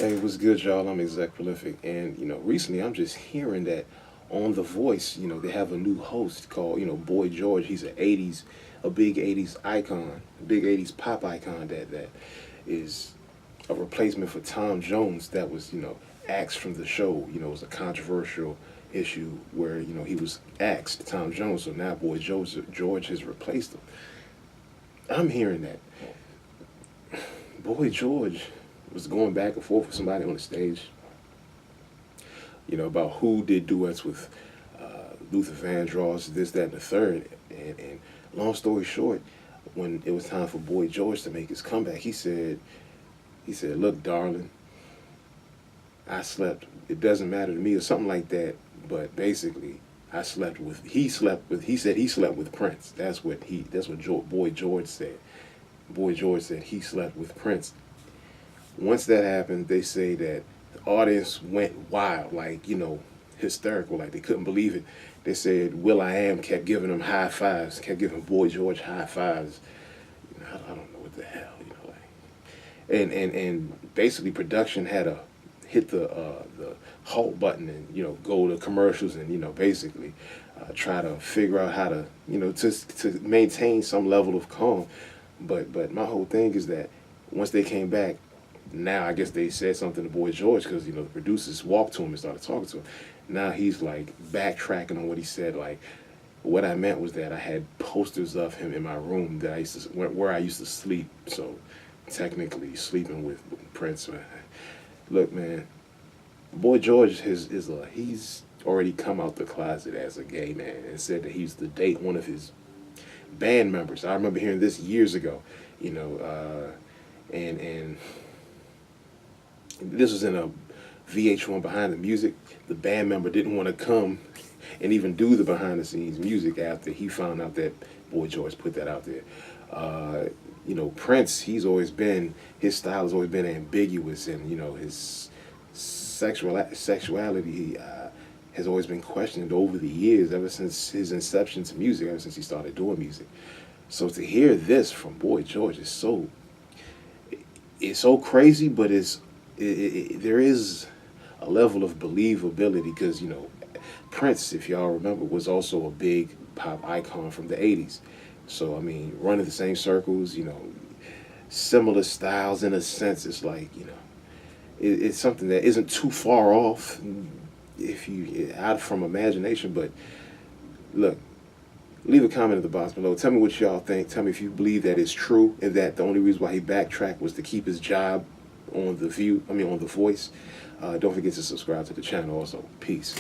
Hey, what's good, y'all? I'm Exec Prolific, and recently I'm just hearing that on The Voice, they have a new host called, Boy George. He's a big '80s icon, a big '80s pop icon that is a replacement for Tom Jones. That was, axed from the show. It was a controversial issue where he was axed, Tom Jones. So now Boy George has replaced him. I'm hearing that Boy George was going back and forth with somebody on the stage, about who did duets with Luther Vandross, this, that, and the third. And long story short, when it was time for Boy George to make his comeback, he said, "Look, darling, I slept. It doesn't matter to me," or something like that. But basically, he said he slept with Prince. That's what Boy George said. Boy George said he slept with Prince. Once that happened, they say that the audience went wild, like, hysterical, like they couldn't believe it. They said Will.i.am kept giving him high fives, kept giving Boy George high fives. I don't know what the hell, like. And basically production had to hit the halt button and go to commercials and basically try to figure out how to to maintain some level of calm. But my whole thing is that once they came back, now I guess they said something to Boy George because the producers walked to him and started talking to him. Now he's like backtracking on what he said. Like, what I meant was that I had posters of him in my room that I used to where I used to sleep. So technically sleeping with Prince. Man. Look, man, Boy George he's already come out the closet as a gay man and said that he used to date one of his band members. I remember hearing this years ago. And this was in a VH1 Behind the Music. The band member didn't want to come and even do the behind the scenes music after he found out that Boy George put that out there. Prince, his style has always been ambiguous, and his sexuality has always been questioned over the years, ever since his inception to music, ever since he started doing music. So to hear this from Boy George is it's so crazy, but there is a level of believability because Prince, if y'all remember, was also a big pop icon from the '80s. So I mean, running the same circles, similar styles in a sense. It's like it's something that isn't too far off if you out from imagination. But look, leave a comment in the box below. Tell me what y'all think. Tell me if you believe that it's true and that the only reason why he backtracked was to keep his job on on The Voice. Don't forget to subscribe to the channel also. Peace.